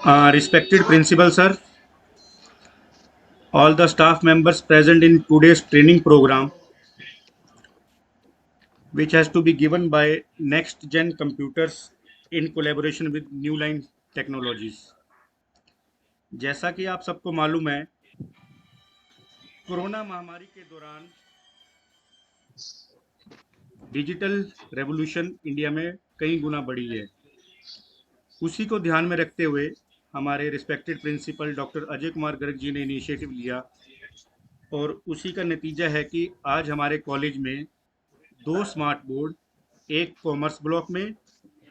Respected principal sir, all the staff members present in today's training program, which has to be given by Next Gen Computers in collaboration with New Line Technologies. जैसा कि आप सबको मालूम है, corona महामारी के दौरान digital revolution India में कई गुना बढ़ी है। उसी को ध्यान में रखते हुए हमारे respected principal doctor Ajay Kumar Garg ji ने इनिशिएटिव लिया और उसी का नतीजा है कि आज हमारे कॉलेज में 2 स्मार्ट बोर्ड, एक कॉमर्स ब्लॉक में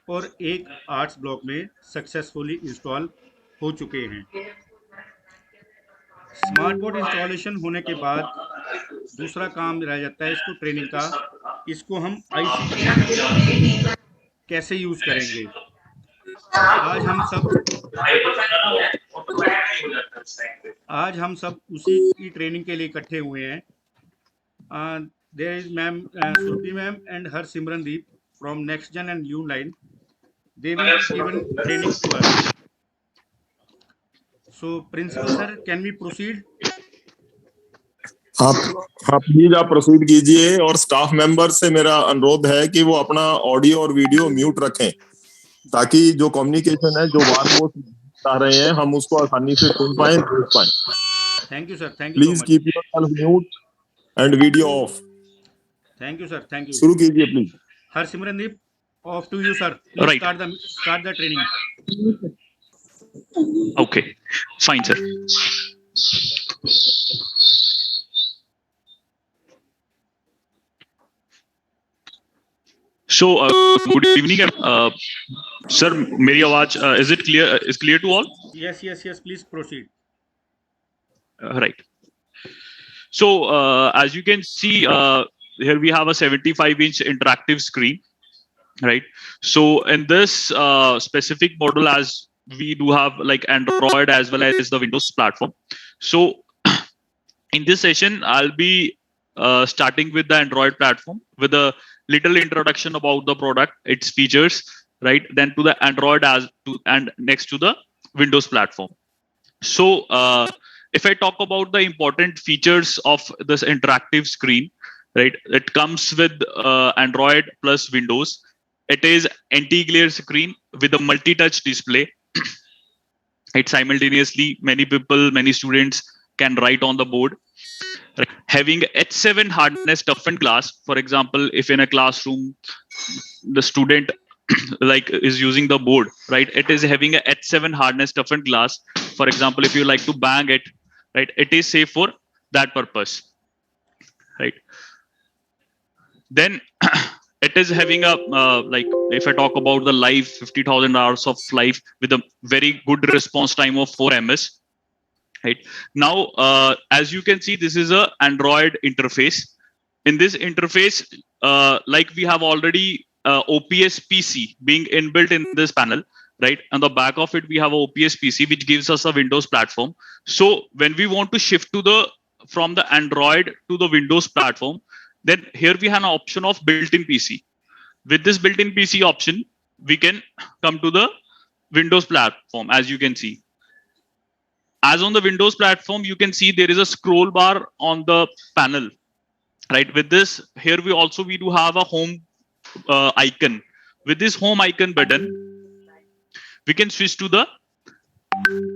और एक आर्ट्स ब्लॉक में सक्सेसफुली इंस्टॉल हो चुके हैं। स्मार्ट बोर्ड इंस्टॉलेशन होने के बाद दूसरा काम रह जाता है इसको ट्रेनिंग का, इसको हम आईसीटी कैसे यूज करेंगे। आज हम सब उसी की ट्रेनिंग के लिए इकट्ठे हुए हैं। There is ma'am Surabhi ma'am and her Simrandeep from next gen and you line, they will be given training to us. So principal sir, can we proceed? हाँ प्लीज आप प्रोसीड कीजिए। और स्टाफ मेंबर से मेरा अनुरोध है कि वो अपना ऑडियो और वीडियो म्यूट रखें ताकि जो कम्युनिकेशन है, जो बात वो बता रहे हैं, हम उसको आसानी से सुन पाए, देख पाए। Thank you sir, thank you so please much. Keep yourself mute and video off. Thank you sir, thank you. शुरू कीजिए please. Her Simrandeep, off to you sir. Please start the training. Okay, fine sir. So good evening sir, मेरी आवाज is it clear, is clear to all? Yes, please proceed. Right. So as you can see here we have a 75-inch interactive screen, right? So in this specific model, as we do have like Android as well as the Windows platform. So in this session I'll be starting with the Android platform with a little introduction about the product, its features, right? Then to the Android and next to the Windows platform. So if I talk about the important features of this interactive screen, right? It comes with Android plus Windows. It is anti-glare screen with a multi-touch display. It simultaneously, many students can write on the board. Right. Having H7 hardness toughened glass, for example, if in a classroom the student like is using the board, right? It is having a H7 hardness toughened glass. For example, if you like to bang it, right? It is safe for that purpose, right? Then it is having a like if I talk about the live 50,000 hours of live with a very good response time of 4 ms. Right now, as you can see, this is a Android interface. In this interface, like we have already OPS PC being inbuilt in this panel, right? On the back of it, we have a OPS PC, which gives us a Windows platform. So when we want to shift to from the Android to the Windows platform, then here we have an option of built-in PC. With this built-in PC option, we can come to the Windows platform, as you can see. As on the Windows platform, you can see there is a scroll bar on the panel, right? With this, here we do have a home icon. With this home icon button, we can switch to the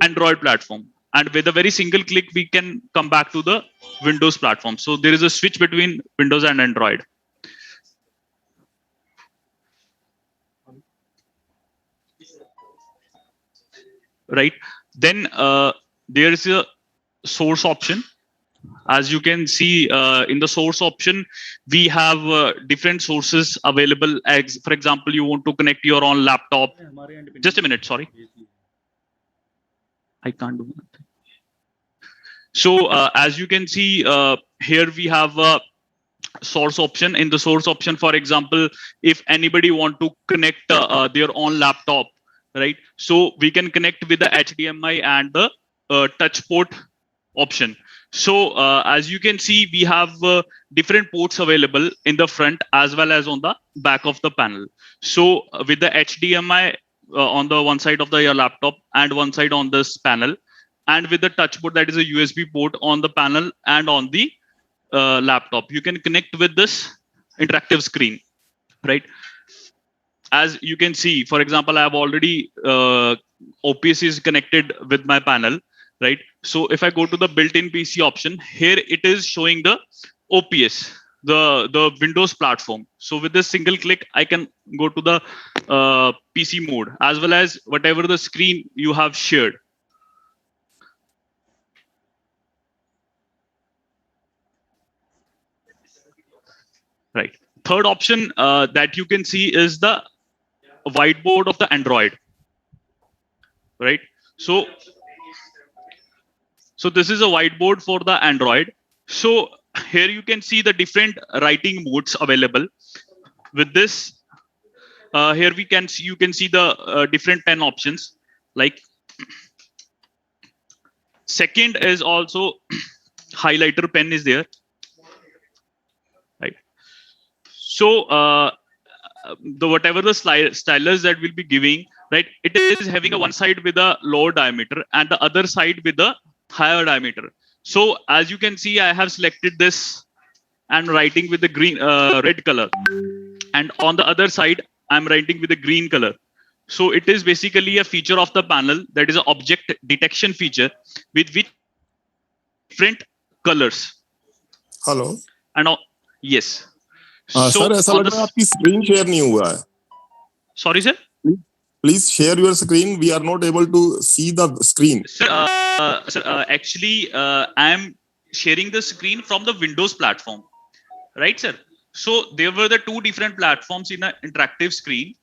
Android platform. And with a very single click, we can come back to the Windows platform. So there is a switch between Windows and Android. Right. Then there is a source option. As you can see in the source option, we have different sources available. For example, you want to connect your own laptop. Just a minute, sorry. I can't do that. So as you can see here, we have a source option. In the source option, for example, if anybody want to connect their own laptop, right? So we can connect with the HDMI and the touch port option. So as you can see, we have different ports available in the front as well as on the back of the panel. So with the HDMI on the one side of your laptop and one side on this panel, and with the touch board, that is a USB port on the panel and on the laptop. You can connect with this interactive screen, right? As you can see, for example, I have already OPS is connected with my panel, right? So if I go to the built-in PC option, here it is showing the OPS, the Windows platform. So with this single click, I can go to the PC mode as well as whatever the screen you have shared. Right. Third option that you can see is the whiteboard of the Android. Right. So this is a whiteboard for the Android. So here you can see the different writing modes available. With this, here you can see the different pen options. Like second is also highlighter pen is there. Right. So the whatever the stylus that we'll be giving, right, it is having a one side with a lower diameter and the other side with a higher diameter. So as you can see, I have selected this and writing with the green red color, and on the other side I'm writing with the green color. So it is basically a feature of the panel, that is an object detection feature with which different colors. Hello And yes. Sir ऐसा लग रहा है आपकी screen share नहीं हुआ है. Sorry sir, please share your screen. We are not able to see the screen. Sir, actually I am sharing the screen from the Windows platform, right sir? So there were the two different platforms in an interactive screen,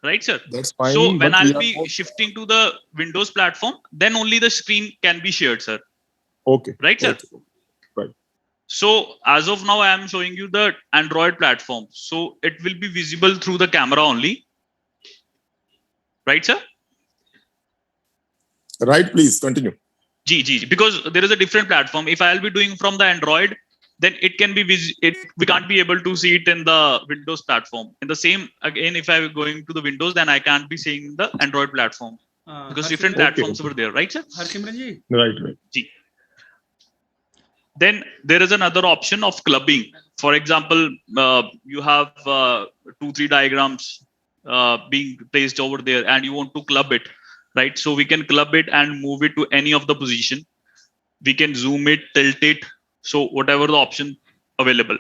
right sir? That's fine. So when I'll be not... shifting to the Windows platform, then only the screen can be shared, sir. Okay. Right sir? Okay. Right. So as of now I am showing you the Android platform, so it will be visible through the camera only, right sir? Right, please continue. Because there is a different platform. If I'll be doing from the Android, then it can be we can't be able to see it in the Windows platform. In the same again, if I'm going to the Windows, then I can't be seeing the Android platform because different platforms were there, right sir? Right. Ji. Then there is another option of clubbing. For example, you have 2-3 diagrams being placed over there and you want to club it, right? So we can club it and move it to any of the position. We can zoom it, tilt it. So whatever the option available,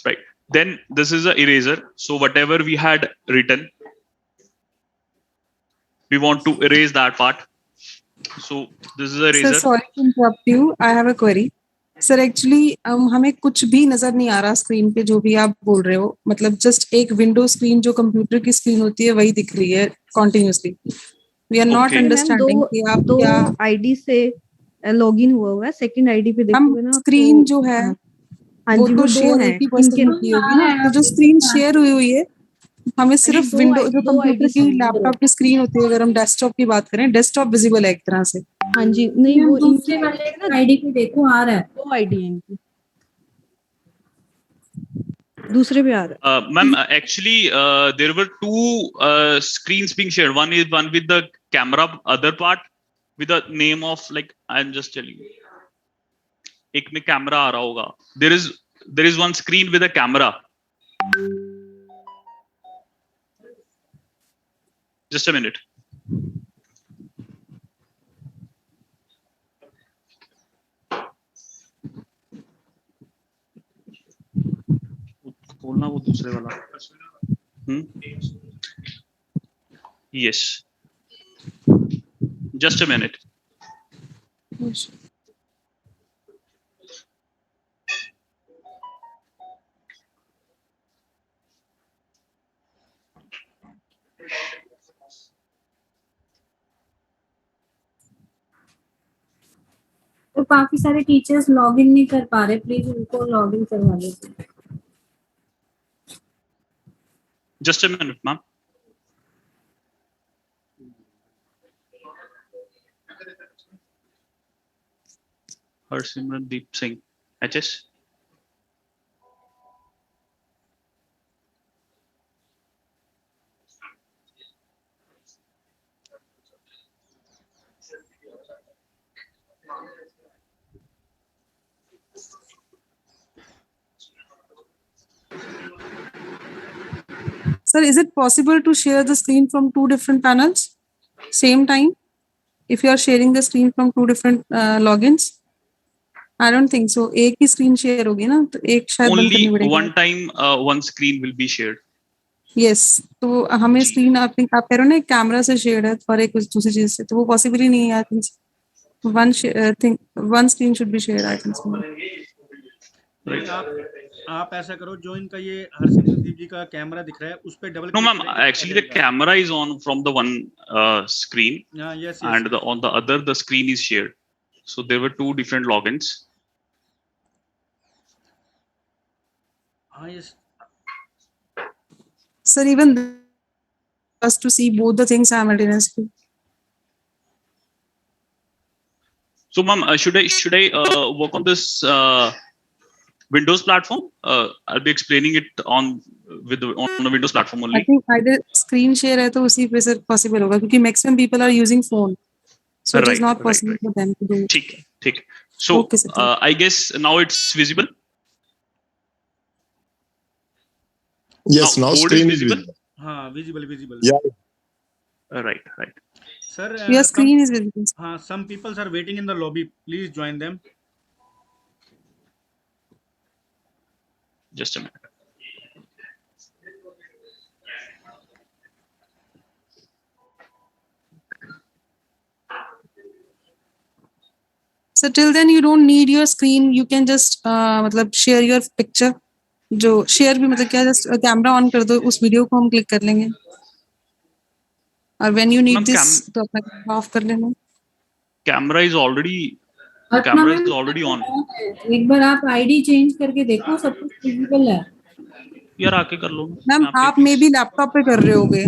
right? Then this is an eraser. So whatever we had written, we want to erase that part. So this is a eraser. Sir, sorry to interrupt you. I have a query. Sir actually हमें कुछ भी नजर नहीं आ रहा screen पे, जो भी आप बोल रहे हो. मतलब जस्ट एक विंडो स्क्रीन जो कंप्यूटर की स्क्रीन होती है वही दिख रही है continuously. We are not understanding कि आप क्या आईडी से लॉगिन हुआ है. सेकंड आईडी पे देखोगे ना, स्क्रीन जो है वो तो शेयर 80% होती होगी ना. तो जो स्क्रीन शेयर हुई है, हमें सिर्फ विंडो जो कंप्यूटर की लैपटॉप की स्क्रीन होती है, अगर हम डेस्कटॉप की बात करें, डेस्कटॉप विजिबल है एक तरह से. हाँ जी, नहीं वो दूसरे वाले ना आईडी पे देखो आ रहा है. दो आईडी है इनकी, दूसरे पे आ रहा है. Ma'am, actually there were two screens being shared. One with the camera, other part with the name of, like, I'm just telling you. एक में कैमरा आ रहा होगा. There is one screen with a camera. Just a minute. खोलना वो दूसरे वाला. Yes. Just a minute. तो काफी सारे टीचर्स लॉग इन नहीं कर पा रहे, प्लीज उनको लॉग इन करवा दीजिए. Just a minute, ma'am. Harsimrandeep Singh, HS. Sir, is it possible to share the screen from 2 different panels same time? If you are sharing the screen from 2 different logins? I don't think so. एक ही screen share होगी ना, तो एक शायद बंद करनी Only पड़ेगी. one time one screen will be shared. Yes, तो हमें जी. screen आप कह रहे हो ना एक कैमरा से शेयर है और एक दूसरी चीज से, तो वो पॉसिबल ही नहीं है. I think one screen should be shared. I think so. नहीं, आप ऐसा करो, जो इनका ये हरसिमरनदीप जी का कैमरा दिख रहा है उस पे double No, ma'am. Actually, the camera is on from the one screen, yes, and on the other the screen is shared. So there were 2 different logins. yes. Sir, even us to see both the things simultaneously. So, ma'am, should I work on this Windows platform? I'll be explaining it on the Windows platform only. I think either screen share है तो उसी पे sir possible होगा, क्योंकि maximum people are using phone, so it is not possible for them to do. ठीक. So, Okay, sir. I guess now it's visible. Yes, now screen is visible. हाँ, visible. Yeah. Right. Sir, Your screen is visible. हाँ, some people are waiting in the lobby. Please join them. Just a minute. So till then you don't need your screen. You can just मतलब share your picture. जो share भी मतलब क्या, just camera on कर दो, उस video को हम क्लिक कर लेंगे. और when you need this तो अपना ऑफ कर लेना. Camera is already on. एक बार आप आईडी चेंज करके देखो, सब कुछ विजिबल है. यार आके कर लो. मैम आप मे भी लैपटॉप पे कर रहे होगे,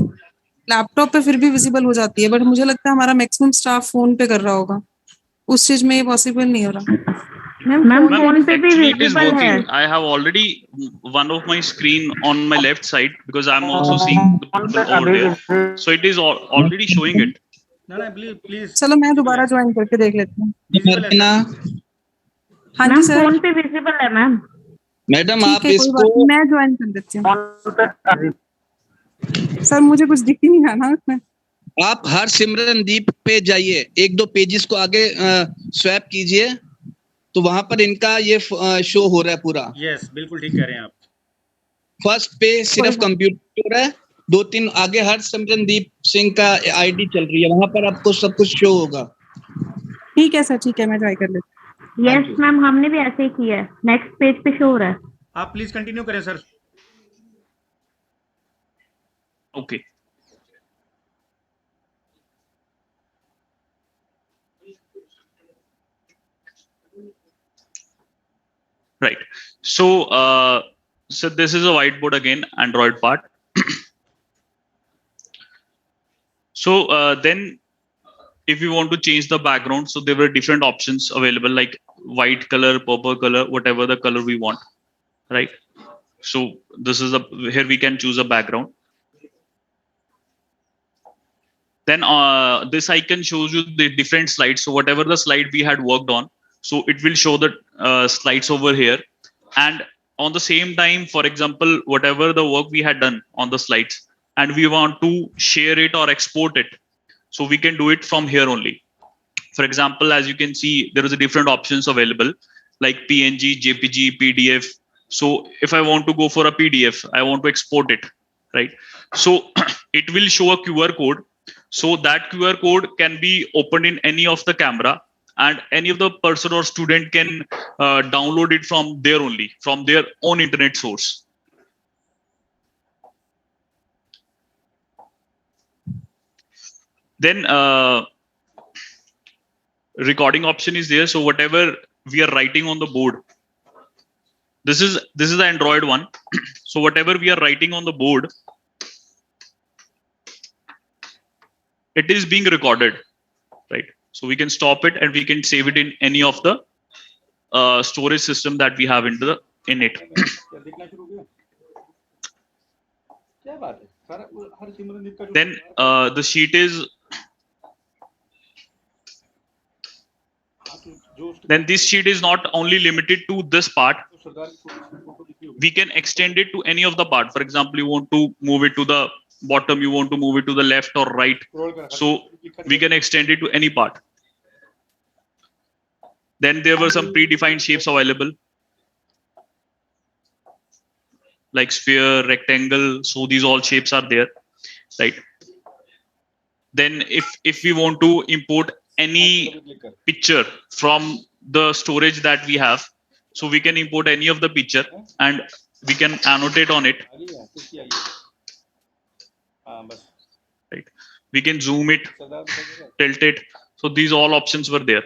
लैपटॉप पे फिर भी विजिबल हो जाती है, बट मुझे लगता है हमारा मैक्सिमम स्टाफ फोन पे कर रहा होगा. उस चीज में ये पॉसिबल नहीं हो रहा. मैम फोन पे भी Actually, it is विजिबल है. working. I have already one of my screen on my left side because I'm also seeing the people over there. So it is already showing it. No, please. चलो मैं दोबारा join करके देख लेती हूँ. हाँ जी ma'am sir. Phone पे visible है मैम. मैडम आप ठीक है, कोई बात इसको नहीं, मैं ज्वाइन कर देती हूँ. सर मुझे कुछ दिख ही नहीं रहा ना उसमें. आप हर सिमरनदीप पे जाइए, 1-2 पेजेस को आगे स्वैप कीजिए, तो वहां पर इनका ये शो हो रहा है पूरा. यस, बिल्कुल ठीक कह रहे हैं आप. फर्स्ट पे सिर्फ कंप्यूटर है, 2-3 आगे हर सिमरनदीप सिंह का आईडी चल रही है, वहां पर आपको सब कुछ शो होगा. ठीक है सर, ठीक है, मैं ट्राई कर लेती हूँ. यस मैम, हमने भी ऐसे ही किया है. नेक्स्ट पेज पे शो हो रहा है. आप प्लीज कंटिन्यू करें sir. Okay. Right. So, this is a whiteboard again, Android part. So then, if you want to change the background, so there were different options available, like white color, purple color, whatever the color we want, right? So this is here we can choose a background. Then this icon shows you the different slides. So whatever the slide we had worked on, so it will show the slides over here. And on the same time, for example, whatever the work we had done on the slides, and we want to share it or export it, so we can do it from here only. For example, as you can see, there is a different options available like PNG, JPG, PDF. So if I want to go for a PDF, I want to export it, right? So it will show a QR code. So that QR code can be opened in any of the camera, and any of the person or student can download it from there only, from their own internet source. Then recording option is there. So whatever we are writing on the board, this is the Android one. So whatever we are writing on the board, it is being recorded, right? So we can stop it and we can save it in any of the storage system that we have in it. Then the sheet is. Then this sheet is not only limited to this part. we can extend it to any of the part. For example, you want to move it to the bottom, you want to move it to the left or right, so we can extend it to any part. Then there were some predefined shapes available, like sphere, rectangle. So these all shapes are there, right? Then if we want to import any picture from the storage that we have, so we can import any of the picture and we can annotate on it, right? We can zoom it, tilt it. So these all options were there.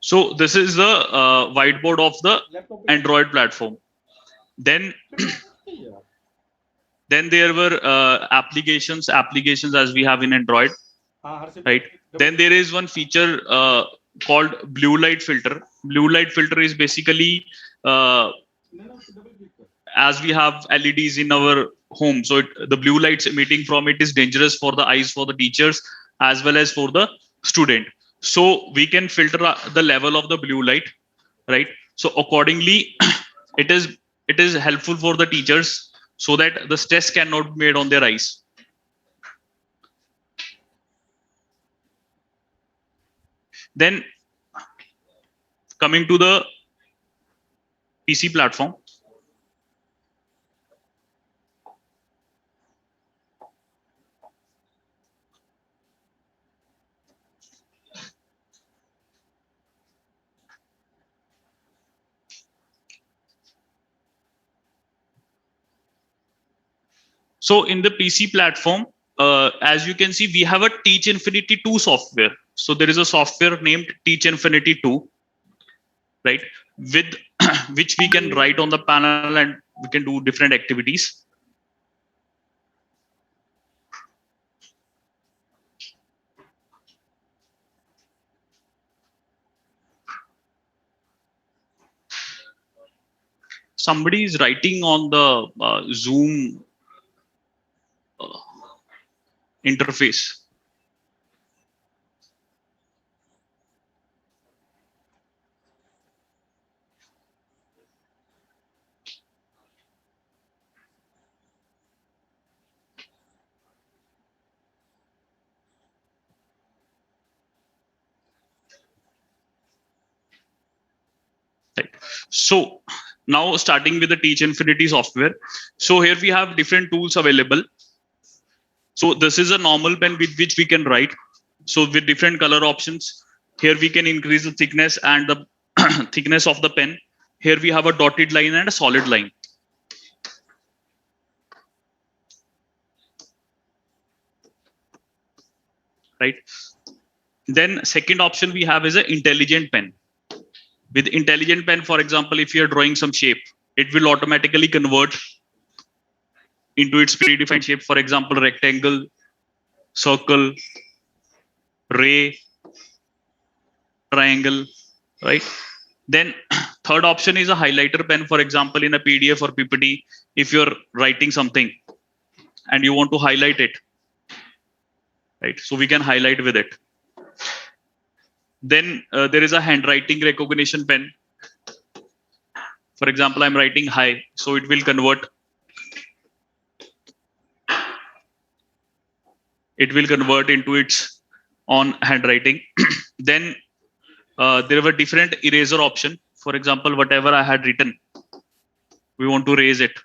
So this is the whiteboard of the Android platform. Then there were applications as we have in Android, right? Then there is one feature called blue light filter. Blue light filter is basically as we have LEDs in our home, so the blue lights emitting from it is dangerous for the eyes, for the teachers as well as for the student. So we can filter the level of the blue light, right? So accordingly, it is helpful for the teachers so that the stress cannot be made on their eyes. Then coming to the PC platform. So in the PC platform, as you can see, we have a Teach Infinity 2 software. So there is a software named Teach Infinity 2, right? With which we can write on the panel and we can do different activities. Somebody is writing on the Zoom interface. Right. So now starting with the Teach Infinity software. So here we have different tools available. So this is a normal pen with which we can write. So with different color options, here we can increase the thickness and the thickness of the pen. Here we have a dotted line and a solid line. Right. Then second option we have is an intelligent pen. With intelligent pen, for example, if you are drawing some shape, it will automatically convert into its predefined shape. For example, rectangle, circle, ray, triangle, right? Then third option is a highlighter pen. For example, in a PDF or PPT, if you're writing something and you want to highlight it, right? So we can highlight with it. Then there is a handwriting recognition pen. For example, I'm writing hi, so it will convert. It will convert into its own handwriting. Then there were different eraser option. For example, whatever I had written, we want to erase it.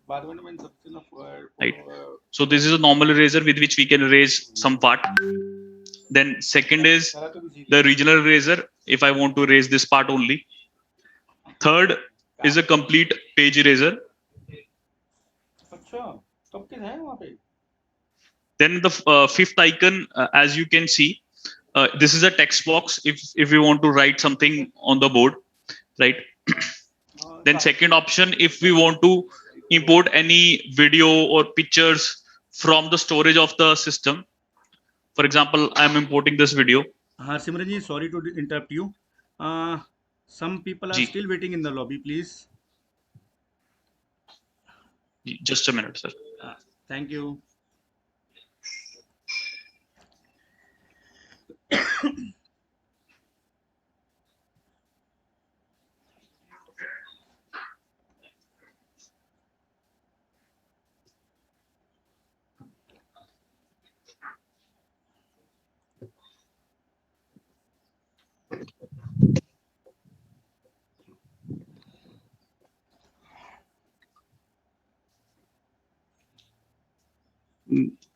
Right. So this is a normal eraser with which we can erase some part. Then second is the regional eraser, if I want to erase this part only. Third is a complete page eraser. Then the fifth icon, as you can see, this is a text box if we want to write something on the board, right? Then second option, if we want to import any video or pictures from the storage of the system. For example, I'm importing this video. Simran ji, sorry to interrupt you. Some people are still waiting in the lobby, please. Just a minute, sir. Thank you.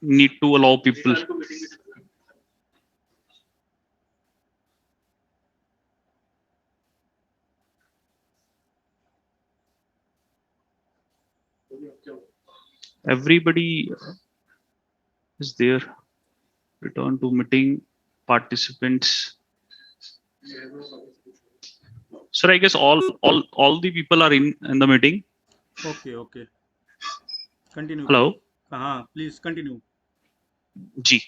need to allow people. Everybody is there. Return to meeting participants. Sir, I guess all the people are in the meeting. Okay. Continue. Hello. Please continue. G.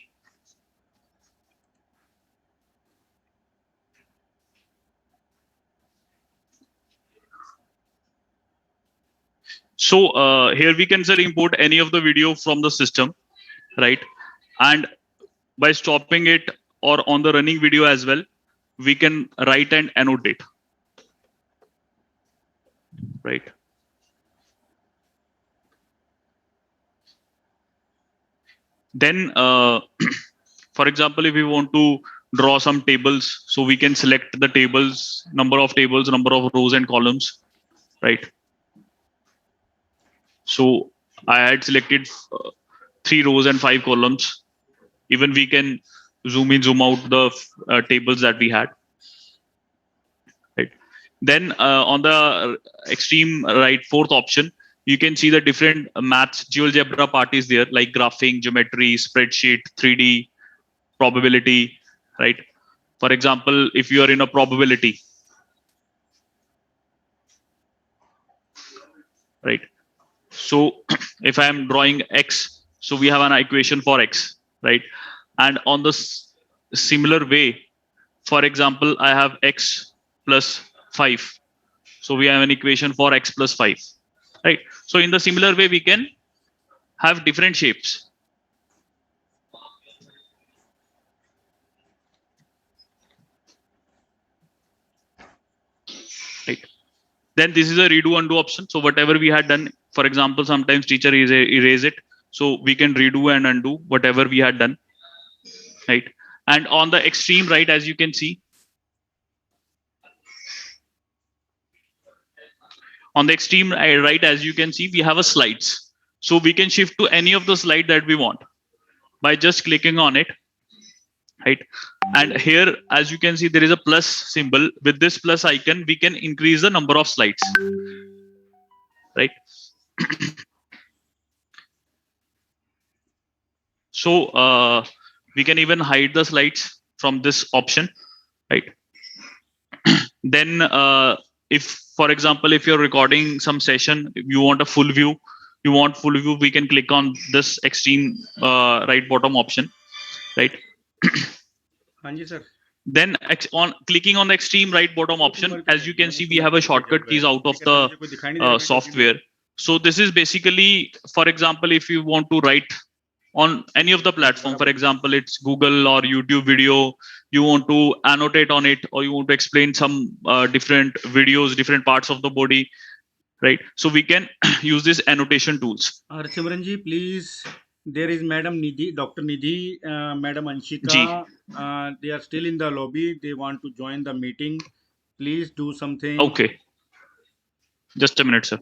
So here we can, sir, import any of the video from the system, right? And by stopping it or on the running video as well, we can write and annotate, right? Then, for example, if we want to draw some tables, so we can select the tables, number of rows and columns, right? So I had selected 3 rows and 5 columns. Even we can zoom in, zoom out the tables that we had. Right. Then on the extreme right, fourth option, you can see the different maths GeoGebra part is there, like graphing, geometry, spreadsheet, 3D, probability, right? For example, if you are in a probability, right? So if I am drawing X, so we have an equation for X, right? And on the similar way, for example, I have X plus 5. So we have an equation for X plus 5, right? So in the similar way, we can have different shapes. Right. Then this is a redo undo option. So whatever we had done, for example, sometimes teacher erase it. So we can redo and undo whatever we had done. Right. And on the extreme right, as you can see, on the extreme right, as you can see, we have a slides. So we can shift to any of the slide that we want by just clicking on it. Right. And here, as you can see, there is a plus symbol. With this plus icon, we can increase the number of slides. Right. So we can even hide the slides from this option, right? Then if, for example, if you're recording some session, if you want a full view, we can click on this extreme right bottom option, right? Hanji sir. Then on clicking on the extreme right bottom option, as you can see, we have a shortcut keys out of the software. So this is basically, for example, if you want to write on any of the platform, for example, it's Google or YouTube video, you want to annotate on it, or you want to explain some different videos, different parts of the body, right? So we can use this annotation tools. Simran ji, please. There is Madam Nidhi, Dr. Nidhi, Madam Anshika. They are still in the lobby. They want to join the meeting. Please do something. Okay. Just a minute, sir.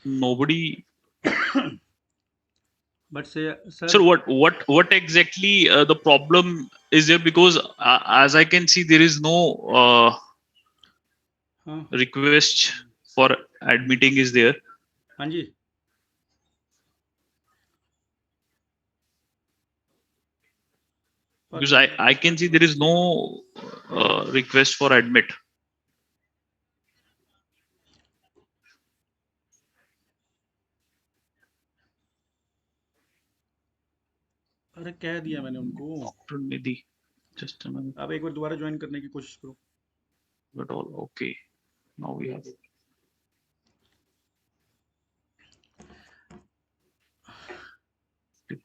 Nobody. But say, sir. So what exactly the problem is there? Because as I can see, there is no हाँ request for admitting is there. हाँ जी, Because I can see there is no request for admit. अरे कह दिया मैंने उनको। Dr. Nidhi, just a minute. आप एक बार दोबारा ज्वाइन करने की कोशिश करो। But all okay. Now we have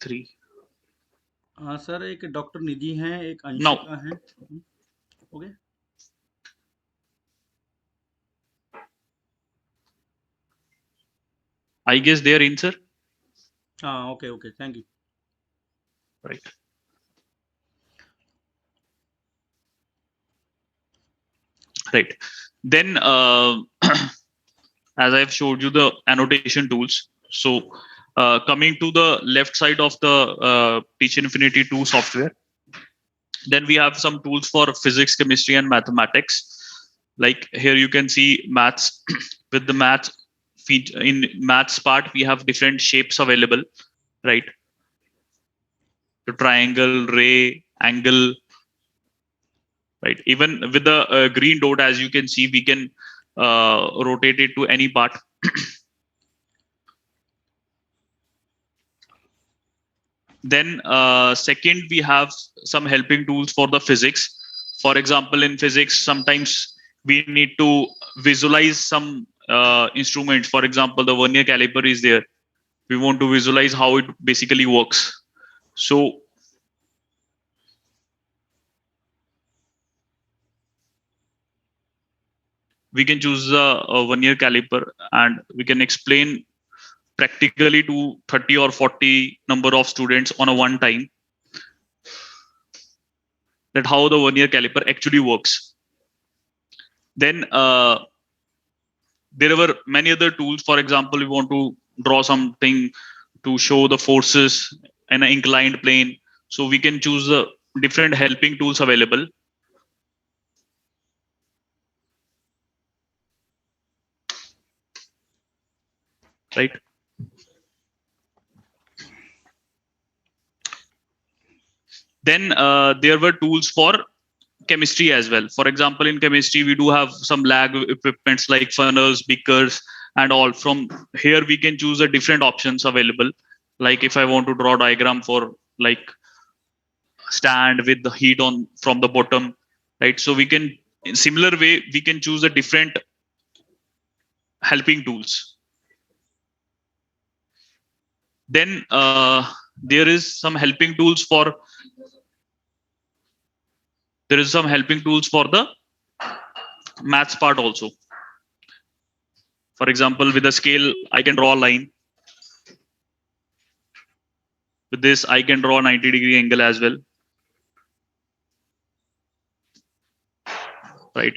3. हाँ सर, एक डॉक्टर निधि हैं, एक Now अंशिका हैं। Okay, I guess they are in, sir. हाँ okay okay, thank you. Right. Right. Then as I've showed you the annotation tools. So coming to the left side of the Teach Infinity 2 software, then we have some tools for physics, chemistry, and mathematics. Like here you can see maths. With the maths feature in maths part, we have different shapes available, right? The triangle, ray, angle, right? Even with the green dot, as you can see, we can rotate it to any part. Then second, we have some helping tools for the physics. For example, in physics, sometimes we need to visualize some instruments. For example, the vernier caliper is there. We want to visualize how it basically works. So we can choose a vernier caliper and we can explain practically to 30 or 40 number of students on a one time that how the vernier caliper actually works. Then there were many other tools. For example, we want to draw something to show the forces in an inclined plane. So we can choose the different helping tools available. Right. Then there were tools for chemistry as well. For example, in chemistry, we do have some lab equipments like funnels, beakers, and all. From here, we can choose the different options available. Like if I want to draw a diagram for like stand with the heat on from the bottom, right? So we can, in similar way, we can choose the different helping tools. Then there is some helping tools for the maths part also. For example, with a scale, I can draw a line. With this, I can draw a 90-degree angle as well. Right.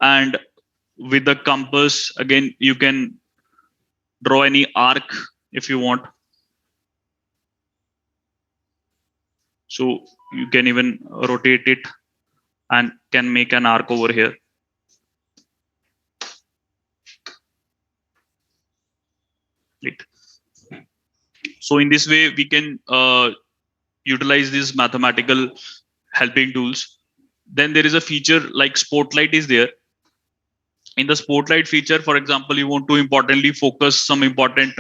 And with the compass, again, you can draw any arc if you want. So you can even rotate it and can make an arc over here. Right. So in this way, we can utilize these mathematical helping tools. Then there is a feature like Spotlight is there. In the Spotlight feature, for example, you want to importantly focus some important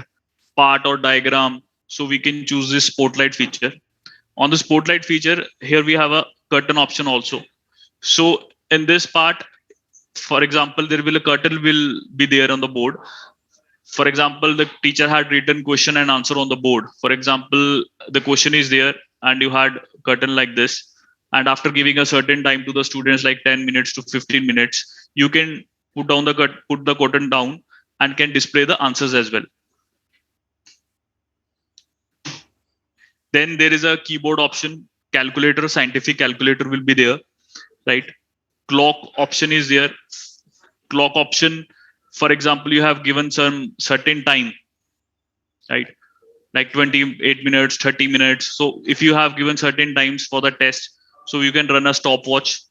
part or diagram. So we can choose this Spotlight feature. On the Spotlight feature, here we have a curtain option also. So in this part, for example, there will a curtain will be there on the board. For example, the teacher had written question and answer on the board. For example, the question is there and you had curtain like this. And after giving a certain time to the students, like 10 minutes to 15 minutes, you can put the curtain down and can display the answers as well. Then there is a keyboard option, calculator, scientific calculator will be there, right? Clock option is there. Clock option, for example, you have given some certain time, right? Like 28 minutes, 30 minutes. So if you have given certain times for the test, so you can run a stopwatch.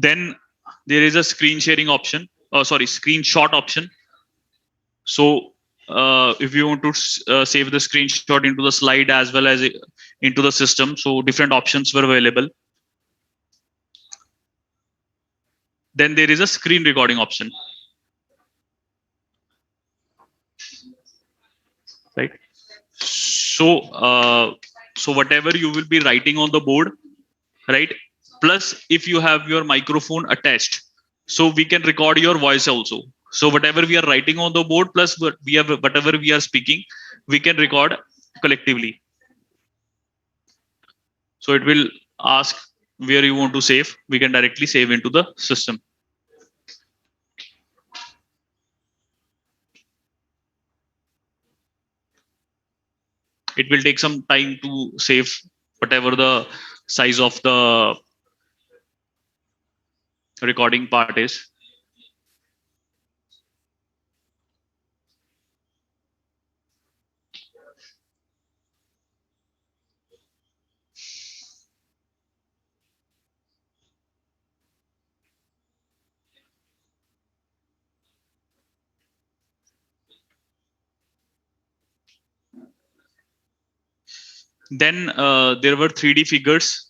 Then there is a screen sharing option. Screenshot option. So if you want to save the screenshot into the slide as well as into the system, so different options were available. Then there is a screen recording option. Right. So whatever you will be writing on the board, right? Plus, if you have your microphone attached, so we can record your voice also. So whatever we are writing on the board, plus whatever we are speaking, we can record collectively. So it will ask where you want to save. We can directly save into the system. It will take some time to save whatever the size of the recording part is. Then there were 3D figures.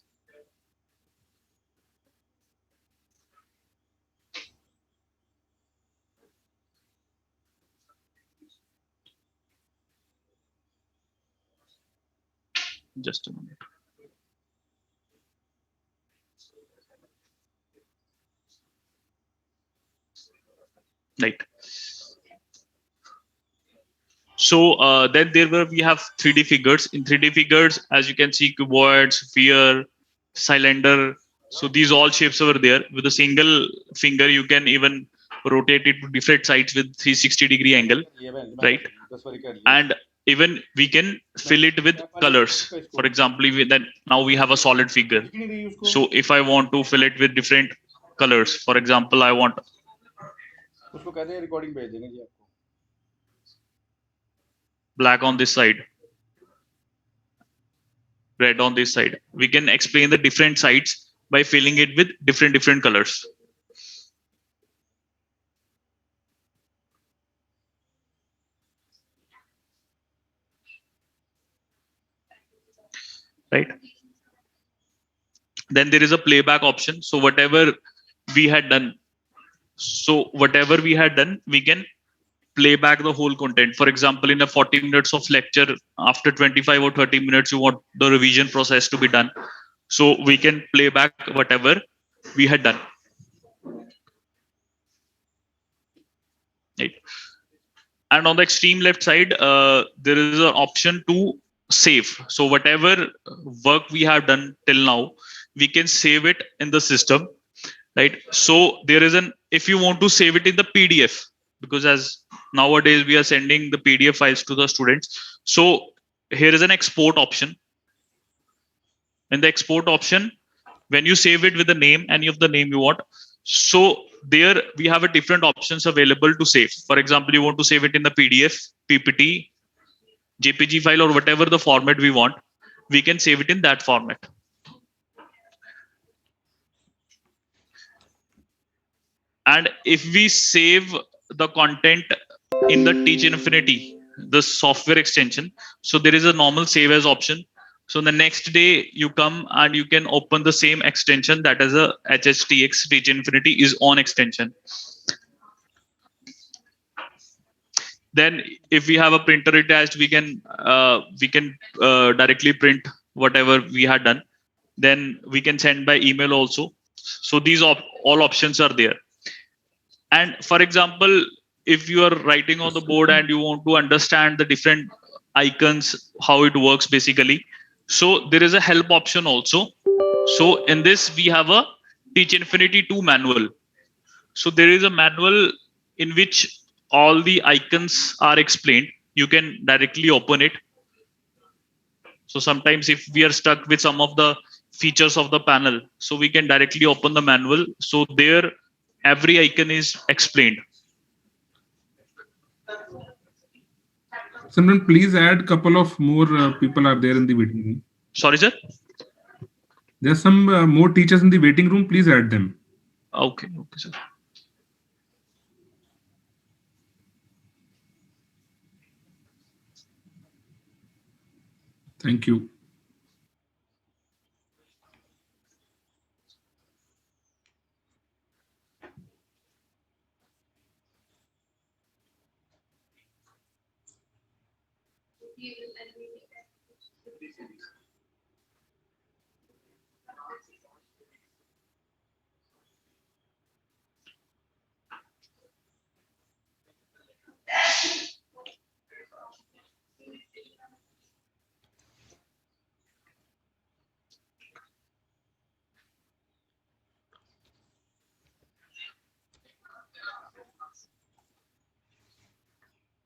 Just a minute. Right. So then we have 3D figures. In 3D figures, as you can see, cuboid, sphere, cylinder. So these all shapes were there. With a single finger, you can even rotate it to different sides with 360-degree angle, right? And even we can fill it with colors. For example, now we have a solid figure. So if I want to fill it with different colors, for example, I want black on this side, red on this side. We can explain the different sides by filling it with different colors. Right. Then there is a playback option. So whatever we had done, we can play back the whole content. For example, in a 40 minutes of lecture, after 25 or 30 minutes, you want the revision process to be done. So we can play back whatever we had done. Right. And on the extreme left side, there is an option to save. So whatever work we have done till now, we can save it in the system. Right. So there is if you want to save it in the PDF, because as nowadays we are sending the PDF files to the students. So here is an export option. In the export option, when you save it with the name, any of the name you want, so there we have a different options available to save. For example, you want to save it in the PDF, PPT, JPG file, or whatever the format we want, we can save it in that format. And if we save the content in the Teach Infinity, the software extension, so there is a normal save as option. So the next day you come and you can open the same extension, that is a HHTX Teach Infinity is on extension. Then if we have a printer attached, we can directly print whatever we had done. Then we can send by email also. So these all options are there. And for example, if you are writing on the board and you want to understand the different icons, how it works basically, so there is a help option also. So in this, we have a Teach Infinity 2 manual. So there is a manual in which all the icons are explained. You can directly open it. So sometimes if we are stuck with some of the features of the panel, so we can directly open the manual. So there, every icon is explained. Simran, please add couple of more people are there in the waiting room. Sorry, sir? There's some more teachers in the waiting room. Please add them. Okay, sir. Thank you.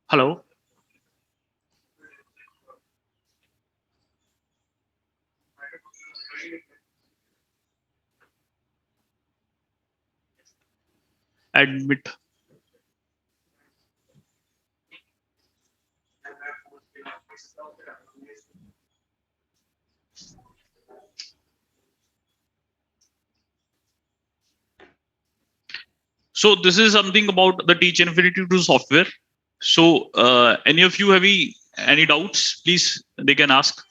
Hello. Admit. So this is something about the Teach Infinity 2 software. So any of you have any doubts? Please, they can ask.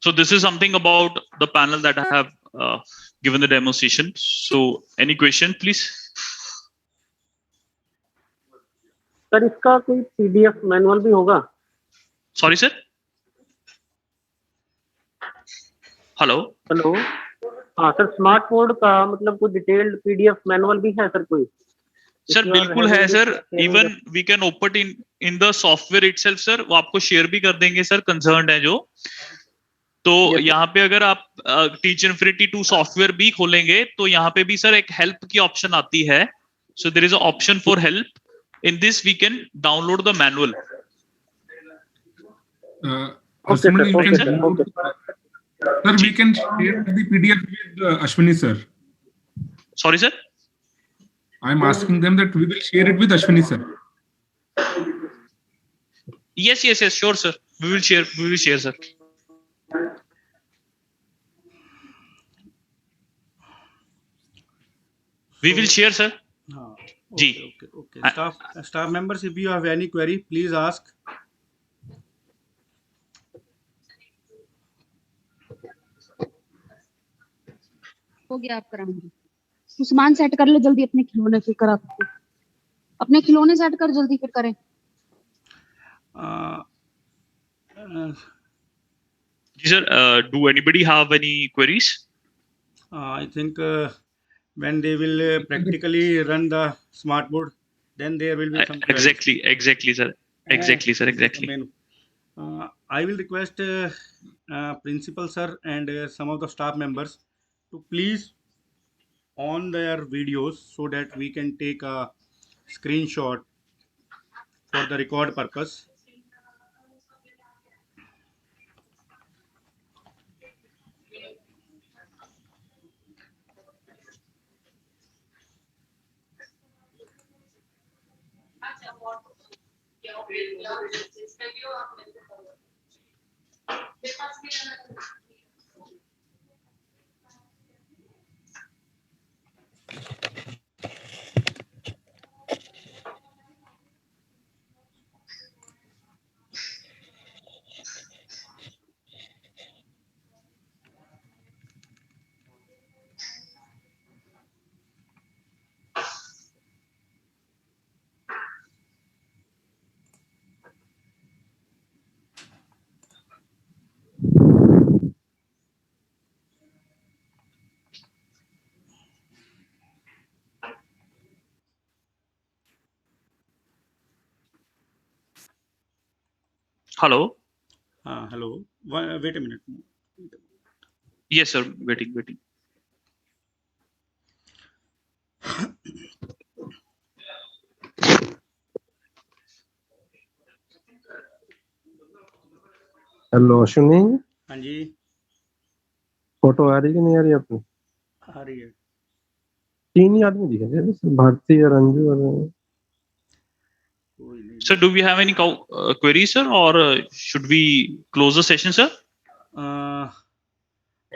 So this is something about the panel that I have given the demonstration. So any question, please? Sir इसका कोई PDF manual भी होगा? Sorry, sir. Hello hello, हाँ sir, smart board का मतलब कोई detailed PDF manual भी है सर कोई? सर बिल्कुल है sir. Even we can open in the software itself sir. वो आपको शेयर भी कर देंगे सर, कंसर्न्ड है जो. तो यहाँ पे अगर आप टीच इन्फिनिटी 2 सॉफ्टवेयर भी खोलेंगे तो यहाँ पे भी सर एक हेल्प की ऑप्शन आती है. So there is a option for help. In this we can download the manual. Sir, we can share the PDF with Ashwini sir. Sorry, sir. I'm asking them that we will share it with Ashwini sir. Yes, sure, sir. We will share, sir. We will share, sir. Okay. Staff members, if you have any query, please ask. हो गया आपका round. तू सामान set कर ले जल्दी, अपने खिलौने फिर कर. आपको अपने खिलौने सेट कर जल्दी, फिर करें. Sir, do anybody have any queries? I think when they will practically run the SmartBoard, then there will be some queries. Exactly, sir. Exactly. I will request principal sir and some of the staff members to please on their videos so that we can take a screenshot for the record purpose. Hello. Hello. Wait a minute. Yes, sir. Waiting. Hello Ashwini. हाँ जी. Photo आ रही कि नहीं आ रही आपको? आ रही है. 3 ही आदमी दिखे थे, भारती और अंजू और. Sir, do we have any queries, sir, or should we close the session, sir?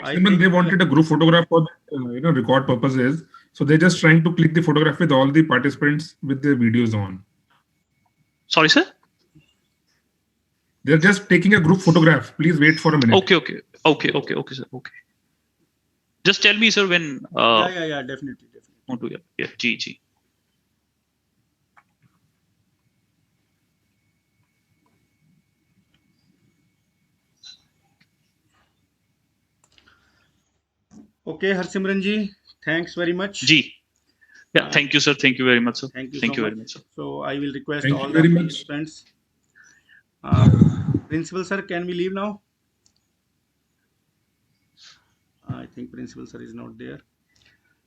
I Simran, think they wanted a group photograph for record purposes, so they're just trying to click the photograph with all the participants with their videos on. Sorry, sir. They're just taking a group photograph. Please wait for a minute. Okay, sir. Okay. Just tell me, sir, when. yeah, definitely. Want to, yeah, G. Okay, Harsimran ji, thanks very much. G. Yeah, thank you, sir. Thank you very much, sir. Thank you very much, sir. So I will request Thank all you the very much. participants. Principal sir, can we leave now? I think Principal sir is not there.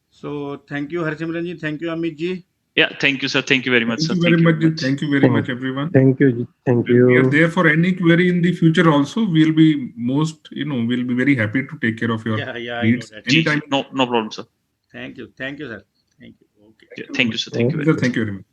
So thank you, Harsimran ji. Thank you, Amit ji. Yeah, thank you, sir. Thank you very much, sir. Thank you very much. Thank you very much, everyone. Thank you. Thank We are you. there for any query in the future also. We'll be we'll be very happy to take care of your Yeah, I know needs that. anytime. No problem, sir. Thank you, sir. Thank you. Okay. Yeah, thank you, sir. Thank you very much.